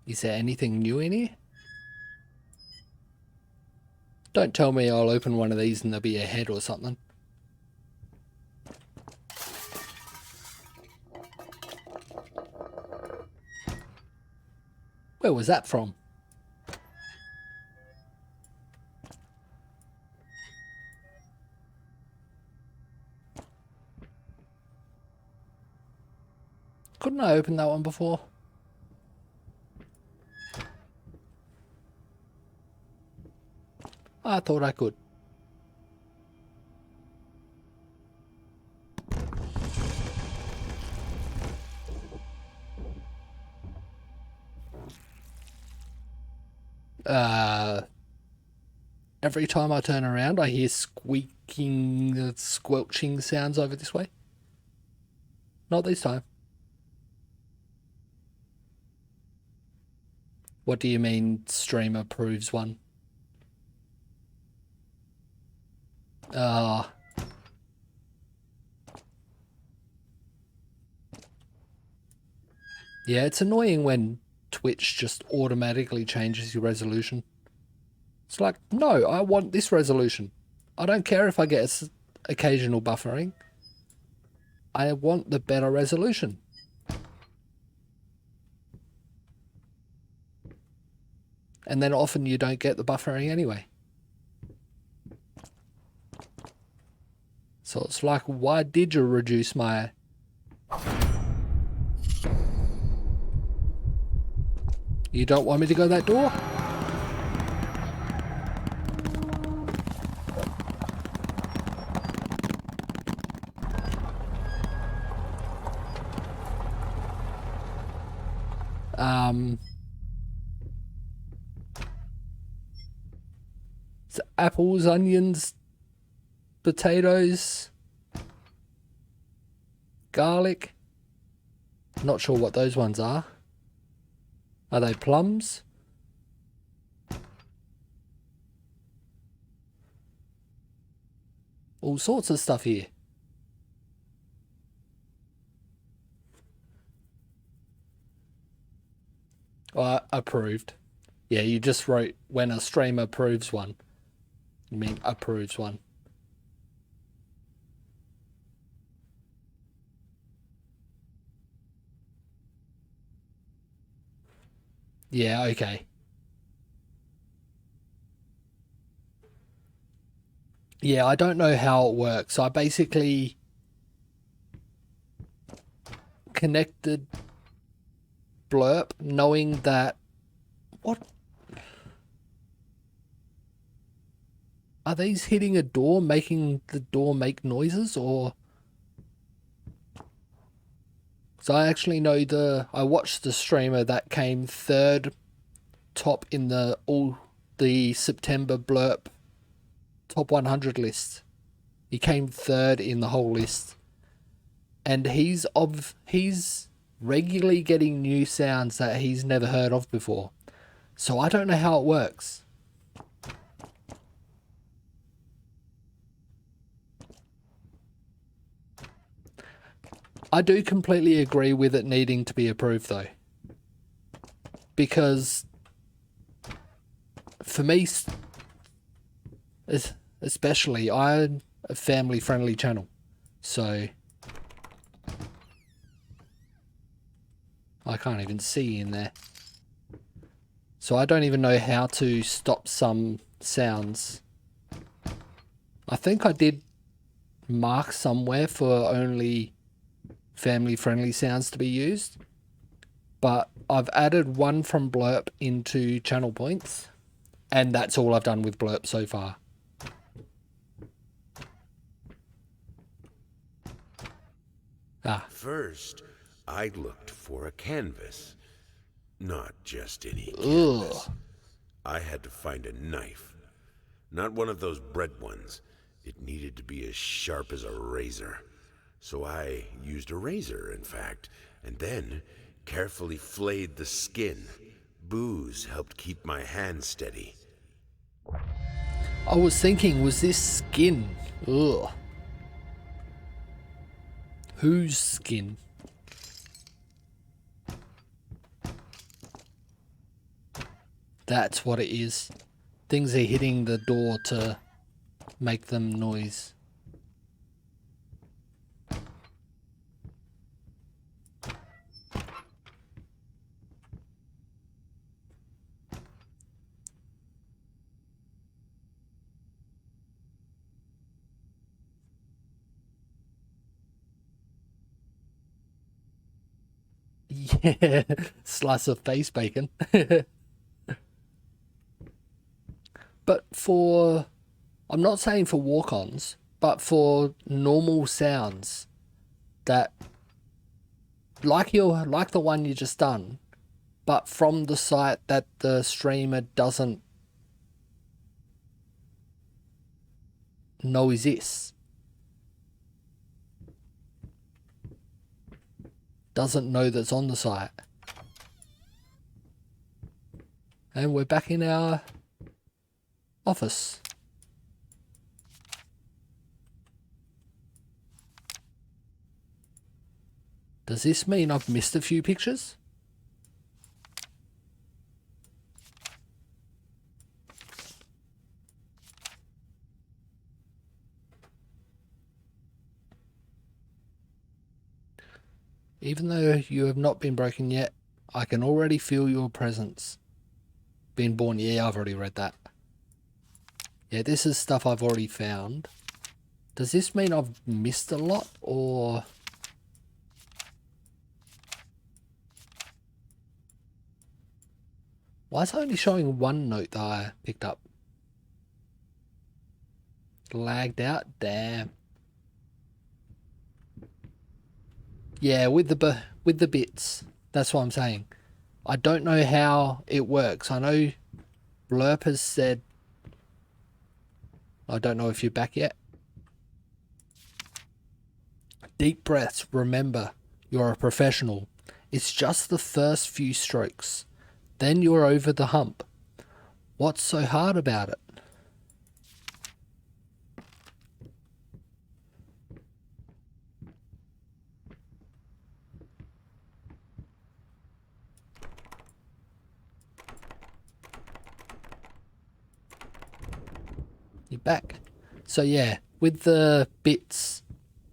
Is there anything new in here? Don't tell me I'll open one of these and there'll be a head or something. Where was that from? Couldn't I open that one before? I thought I could. Every time I turn around, I hear squeaking, squelching sounds over this way. Not this time. What do you mean, stream approves one? Yeah, it's annoying when Twitch just automatically changes your resolution. It's like, no, I want this resolution. I don't care if I get occasional buffering. I want the better resolution. And then often you don't get the buffering anyway. So it's like, why did you reduce my... You don't want me to go that door? It's apples, onions, potatoes, garlic. Not sure what those ones are. Are they plums? All sorts of stuff here. Approved. Yeah, you just wrote when a streamer approves one. You mean approves one. Yeah, okay. Yeah, I don't know how it works. I basically connected Blurp knowing that... What? Are these hitting a door, making the door make noises, or... So I actually know I watched the streamer that came third top in the September Blurp top 100 list. He came third in the whole list. And he's regularly getting new sounds that he's never heard of before. So I don't know how it works. I do completely agree with it needing to be approved though. Because for me, especially, I'm a family friendly channel. So I can't even see in there. So I don't even know how to stop some sounds. I think I did mark somewhere for only family friendly sounds to be used. But I've added one from Blurp into channel points. And that's all I've done with Blurp so far. First, I looked for a canvas. Not just any canvas. I had to find a knife. Not one of those bread ones. It needed to be as sharp as a razor. So I used a razor, in fact, and then carefully flayed the skin. Booze helped keep my hand steady. I was thinking, was this skin? Ugh. Whose skin? That's what it is. Things are hitting the door to make them noise. Yeah, slice of face bacon. But for, I'm not saying for walk-ons, but for normal sounds that, like the one you just done, but from the site that the streamer doesn't know exists. Doesn't know that's on the site. And we're back in our office. Does this mean I've missed a few pictures? Even though you have not been broken yet, I can already feel your presence. Been born, yeah, I've already read that. Yeah, this is stuff I've already found. Does this mean I've missed a lot, or... Why is it only showing one note that I picked up? Lagged out? Damn. Yeah, with the bits. That's what I'm saying. I don't know how it works. I know Blurp has said... I don't know if you're back yet. Deep breaths. Remember, you're a professional. It's just the first few strokes. Then you're over the hump. What's so hard about it? You're back. So yeah, with the bits,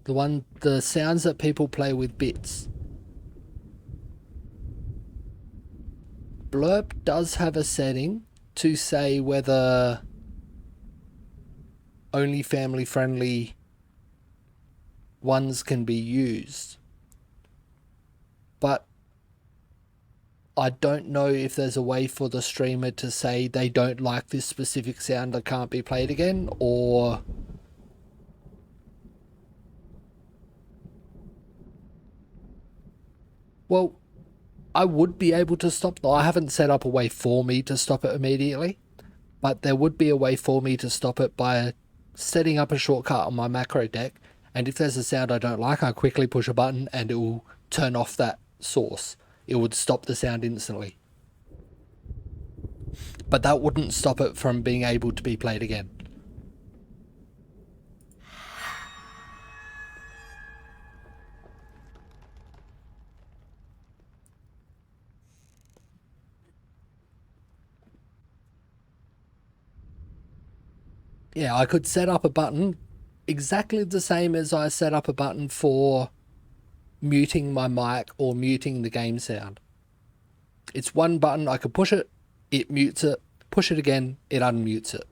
the sounds that people play with bits, Blurp does have a setting to say whether only family friendly ones can be used. But I don't know if there's a way for the streamer to say they don't like this specific sound that can't be played again, or... Well, I would be able to stop. I haven't set up a way for me to stop it immediately, but there would be a way for me to stop it by setting up a shortcut on my macro deck, and if there's a sound I don't like, I quickly push a button and it will turn off that source. It would stop the sound instantly. But that wouldn't stop it from being able to be played again. Yeah, I could set up a button exactly the same as I set up a button for muting my mic or muting the game sound. It's one button, I could push it, it mutes it, push it again, it unmutes it.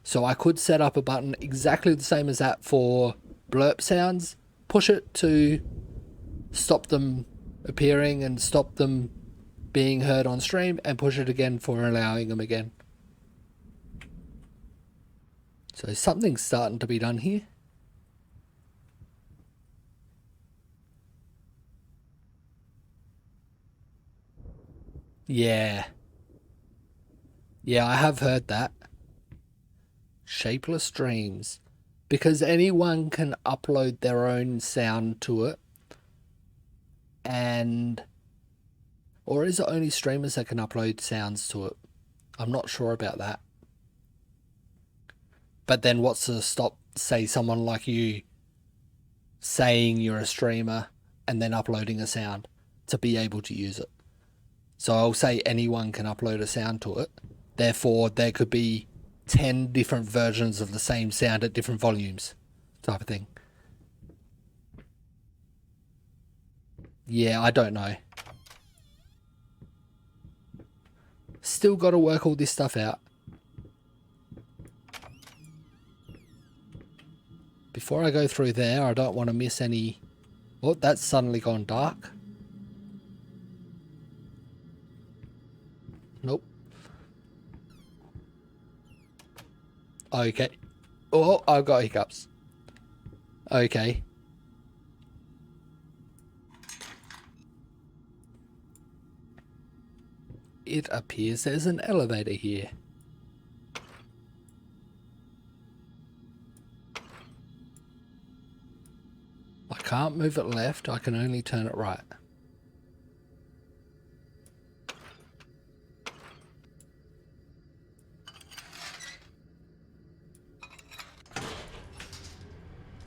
So I could set up a button exactly the same as that for blurp sounds, push it to stop them appearing and stop them being heard on stream, and push it again for allowing them again. So something's starting to be done here. Yeah. Yeah, I have heard that. Shapeless dreams. Because anyone can upload their own sound to it. And... Or is it only streamers that can upload sounds to it? I'm not sure about that. But then what's to stop, say, someone like you saying you're a streamer and then uploading a sound to be able to use it? So I'll say anyone can upload a sound to it. Therefore, there could be 10 different versions of the same sound at different volumes, type of thing. Yeah, I don't know. Still got to work all this stuff out. Before I go through there, I don't want to miss any... Oh, that's suddenly gone dark. Nope. Okay. Oh, I've got hiccups. Okay. It appears there's an elevator here. I can't move it left, I can only turn it right.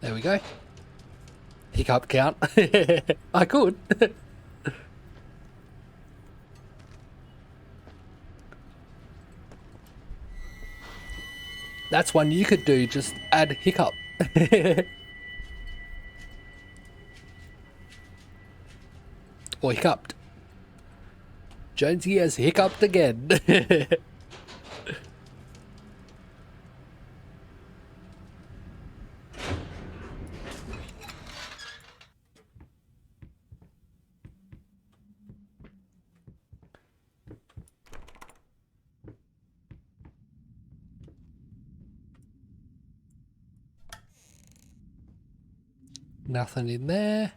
There we go. Hiccup count. I could. That's one you could do, just add hiccup. Or hiccuped. Jonesy has hiccuped again. Nothing in there.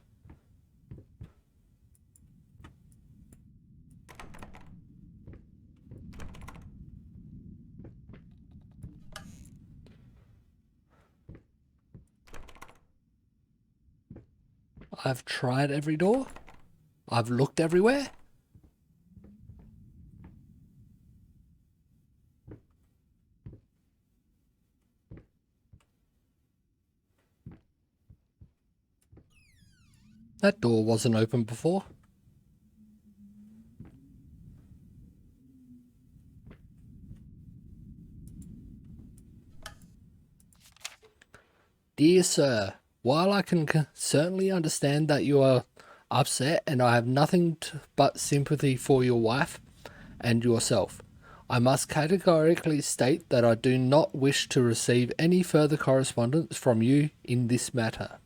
I've tried every door. I've looked everywhere. That door wasn't open before. Dear sir, while I can certainly understand that you are upset and I have nothing but sympathy for your wife and yourself, I must categorically state that I do not wish to receive any further correspondence from you in this matter.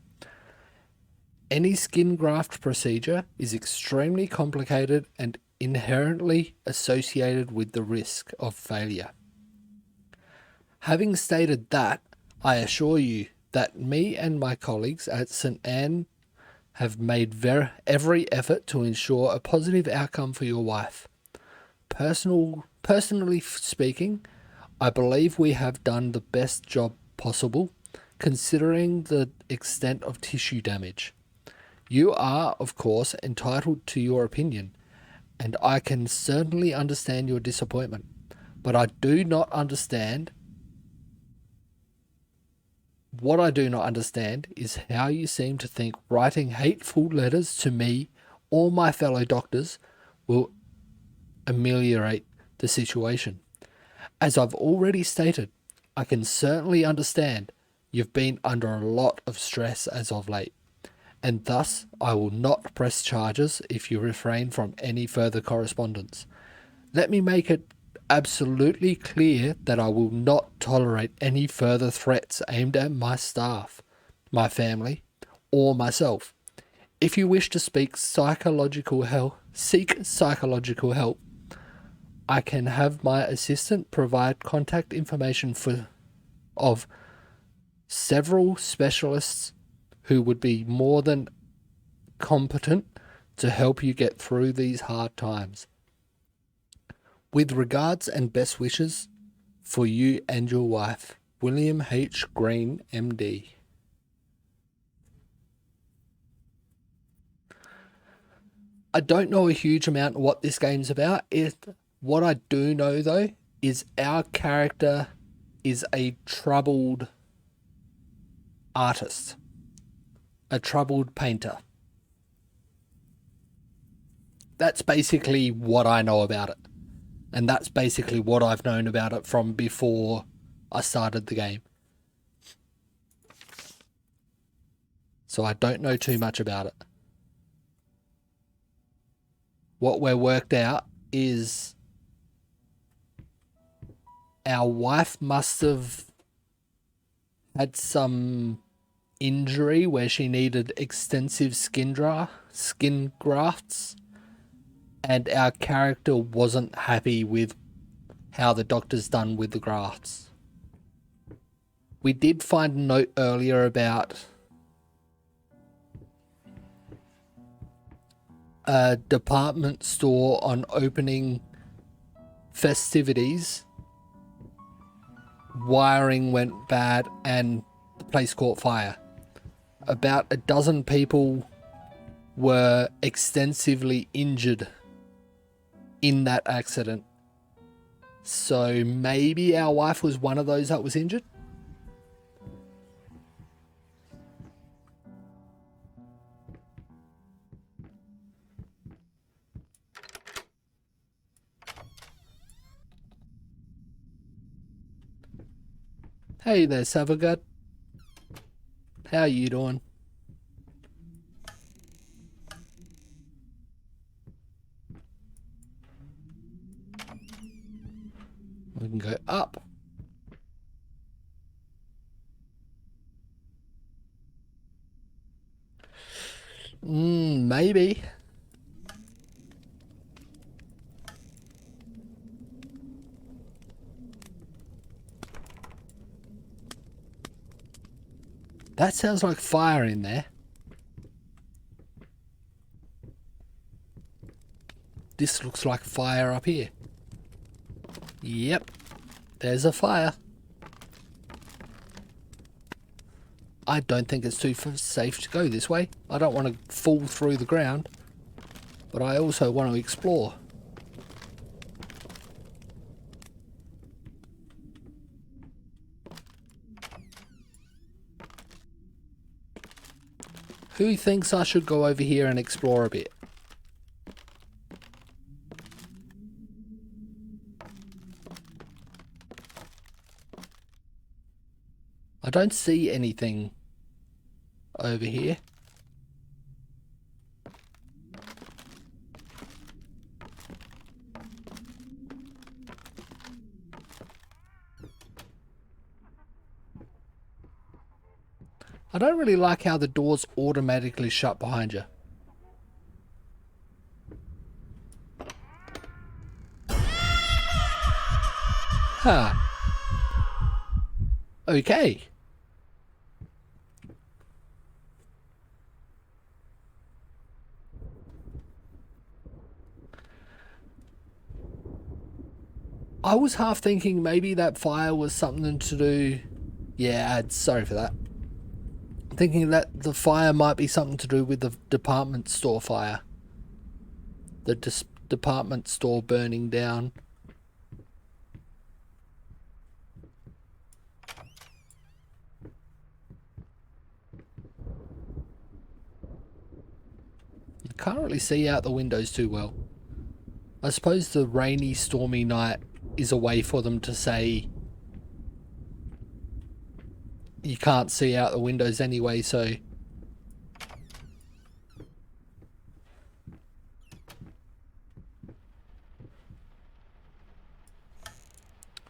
Any skin graft procedure is extremely complicated and inherently associated with the risk of failure. Having stated that, I assure you that me and my colleagues at St. Anne have made every effort to ensure a positive outcome for your wife. Personally speaking, I believe we have done the best job possible considering the extent of tissue damage. You are, of course, entitled to your opinion, and I can certainly understand your disappointment, but I do not understand. What I do not understand is how you seem to think writing hateful letters to me or my fellow doctors will ameliorate the situation. As I've already stated, I can certainly understand you've been under a lot of stress as of late, and thus I will not press charges if you refrain from any further correspondence. Let me make it absolutely clear that I will not tolerate any further threats aimed at my staff, my family, or myself. If you wish to seek psychological help, I can have my assistant provide contact information of several specialists who would be more than competent to help you get through these hard times. With regards and best wishes for you and your wife, William H. Green, MD. I don't know a huge amount of what this game's about. What I do know, though, is our character is a troubled artist, a troubled painter. That's basically what I know about it. And that's basically what I've known about it from before I started the game. So I don't know too much about it. What we're worked out is our wife must have had some injury where she needed extensive skin grafts, and our character wasn't happy with how the doctor's done with the grafts. We did find a note earlier about a department store on opening festivities. Wiring went bad and the place caught fire. About a dozen people were extensively injured in that accident. So maybe our wife was one of those that was injured? Hey there, Savagut. How you doing? We can go up. Maybe. That sounds like fire in there. This looks like fire up here. Yep, there's a fire. I don't think it's too safe to go this way. I don't want to fall through the ground, but I also want to explore. Who thinks I should go over here and explore a bit? I don't see anything over here. I don't really like how the doors automatically shut behind you. Huh. Okay. I was half thinking maybe that fire was something to do... Yeah, sorry for that. Thinking that the fire might be something to do with the department store fire. The department store burning down. I can't really see out the windows too well. I suppose the rainy, stormy night is a way for them to say you can't see out the windows anyway, so...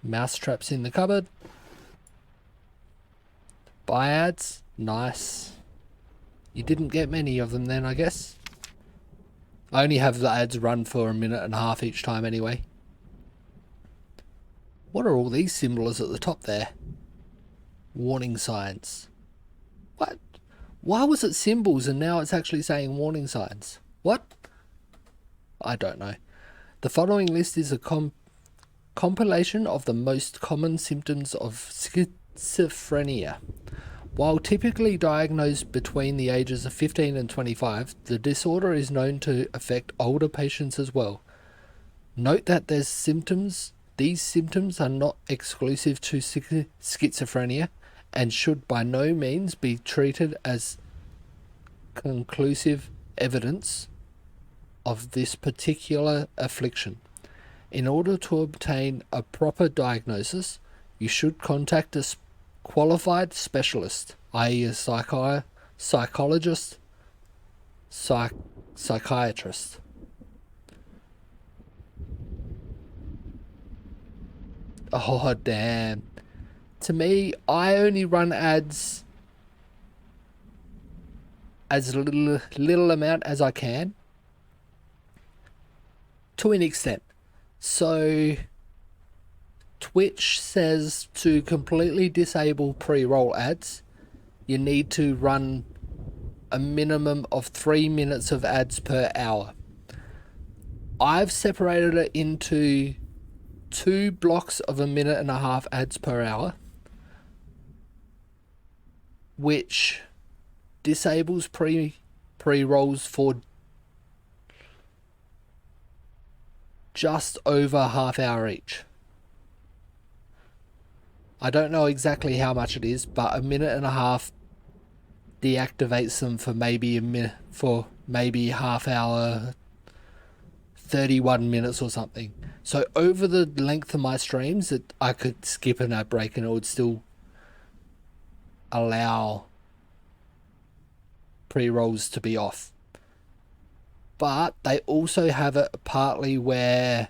Mouse traps in the cupboard. Buy ads. Nice. You didn't get many of them then, I guess. I only have the ads run for a minute and a half each time anyway. What are all these symbols at the top there? Warning signs. What? Why was it symbols and now it's actually saying warning signs? What? I don't know. The following list is a compilation of the most common symptoms of schizophrenia. While typically diagnosed between the ages of 15 and 25, the disorder is known to affect older patients as well. Note that these symptoms are not exclusive to schizophrenia and should by no means be treated as conclusive evidence of this particular affliction. In order to obtain a proper diagnosis, you should contact a qualified specialist, i.e. a psychologist, psychiatrist. Oh, damn. To me, I only run ads as little amount as I can, to an extent. So Twitch says to completely disable pre-roll ads, you need to run a minimum of 3 minutes of ads per hour. I've separated it into 2 blocks of 1.5 minute ads per hour, which disables pre-rolls for just over half hour each. I don't know exactly how much it is, but 1.5 minutes deactivates them for maybe half hour, 31 minutes or something. So over the length of my streams, I could skip an ad break and it would still allow pre-rolls to be off. But they also have it partly where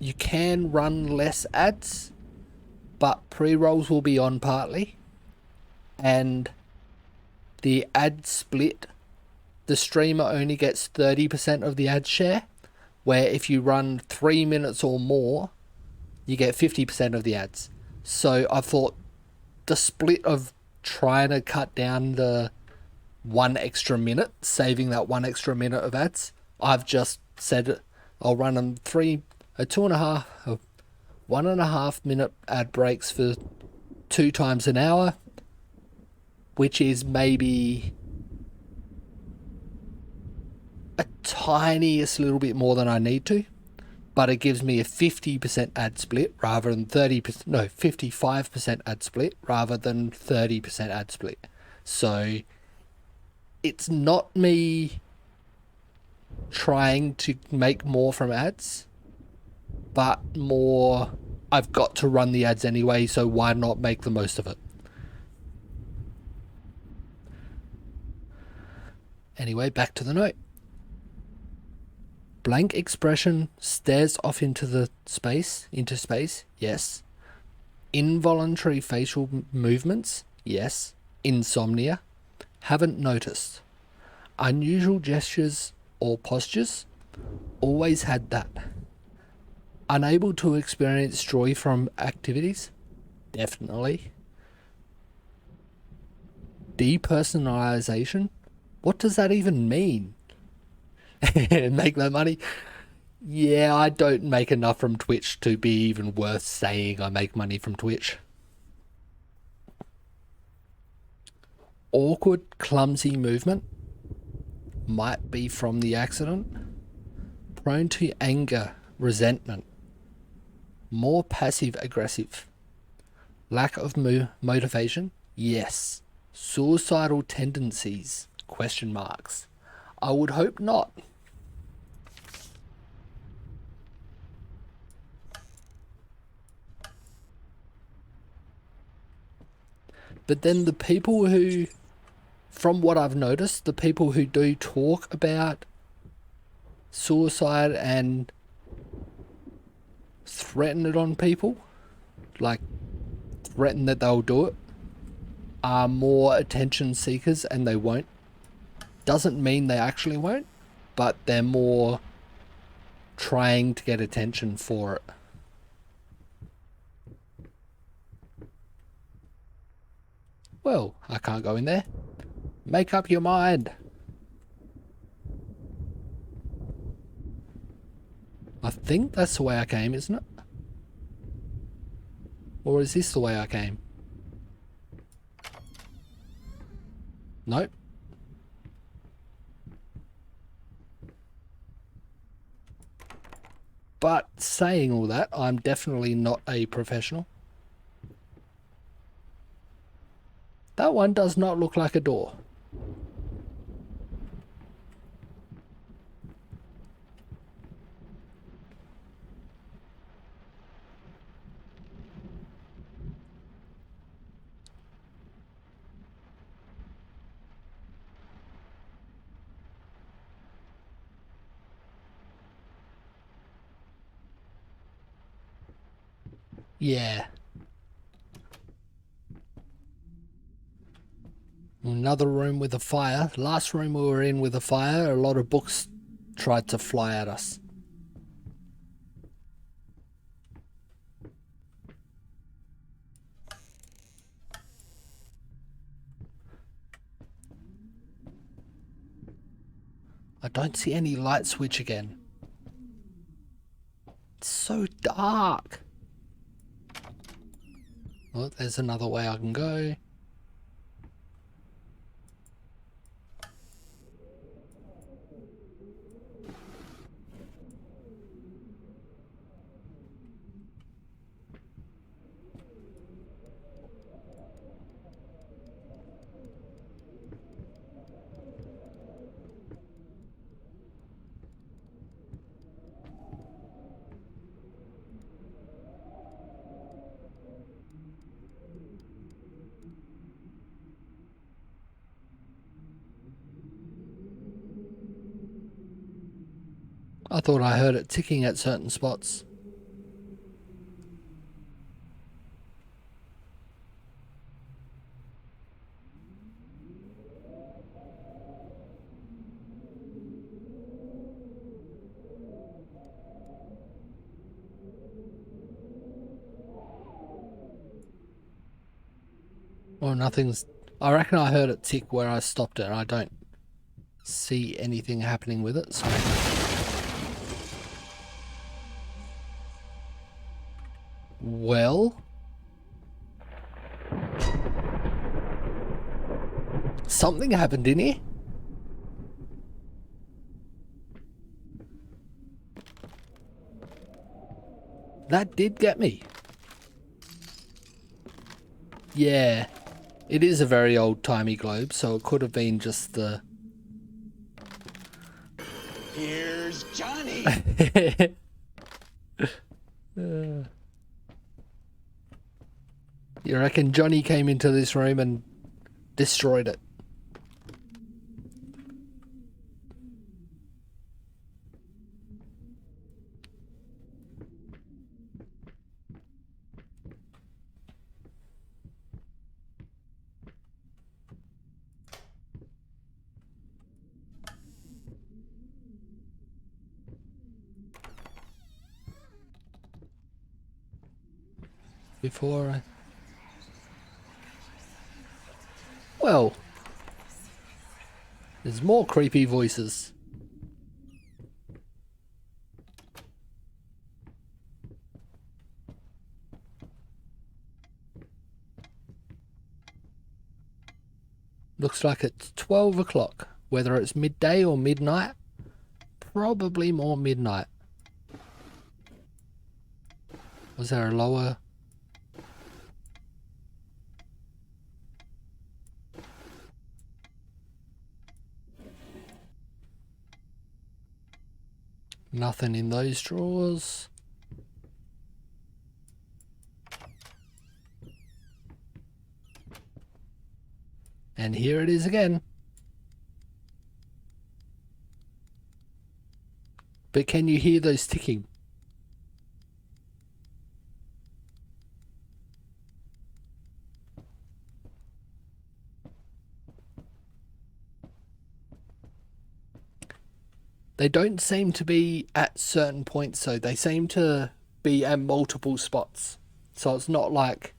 you can run less ads, but pre-rolls will be on partly. And the ad split, the streamer only gets 30% of the ad share, where if you run 3 minutes or more, you get 50% of the ads. So I thought the split of trying to cut down the 1 extra minute, saving that 1 extra minute of ads, I've just said I'll run them 1.5 minute ad breaks for 2 times an hour, which is maybe a tiniest little bit more than I need to, but it gives me a 50% ad split rather than 55% ad split rather than 30% ad split. So it's not me trying to make more from ads, but more I've got to run the ads anyway, so why not make the most of it? Anyway, back to the note. Blank expression stares off into space. Yes. Involuntary facial movements. Yes. Insomnia. Haven't noticed. Unusual gestures or postures. Always had that. Unable to experience joy from activities. Definitely. Depersonalization. What does that even mean? Make that money? Yeah, I don't make enough from Twitch to be even worth saying I make money from Twitch. Awkward, clumsy movement. Might be from the accident. Prone to anger, resentment. More passive aggressive. Lack of motivation. Yes. Suicidal tendencies. Question marks. I would hope not. But then the people who, from what I've noticed, the people who do talk about suicide and threaten it on people, like threaten that they'll do it, are more attention seekers and they won't. Doesn't mean they actually won't, but they're more trying to get attention for it. Well, I can't go in there. Make up your mind. I think that's the way I came, isn't it? Or is this the way I came? Nope. But saying all that, I'm definitely not a professional. That one does not look like a door. Yeah. Another room with a fire. Last room we were in with a fire, a lot of books tried to fly at us. I don't see any light switch again. It's so dark. Oh, there's another way I can go. I thought I heard it ticking at certain spots. Well, nothing's... I reckon I heard it tick where I stopped it, and I don't see anything happening with it, so... Well... Something happened in here? That did get me. Yeah. It is a very old-timey globe, so it could have been just the... Here's Johnny! You reckon Johnny came into this room and destroyed it? Before I... Well, there's more creepy voices. Looks like it's 12 o'clock. Whether it's midday or midnight, probably more midnight. Was there a lower... Nothing in those drawers. And here it is again. But can you hear those ticking? They don't seem to be at certain points, so they seem to be at multiple spots. So it's not like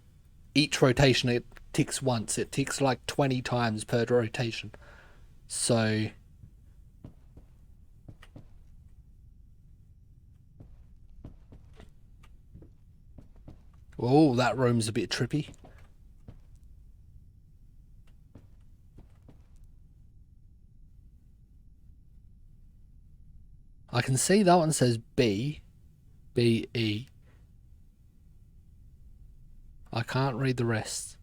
each rotation it ticks once. It ticks like 20 times per rotation. So... Oh, that room's a bit trippy. I can see that one says B. B-E. I can't read the rest.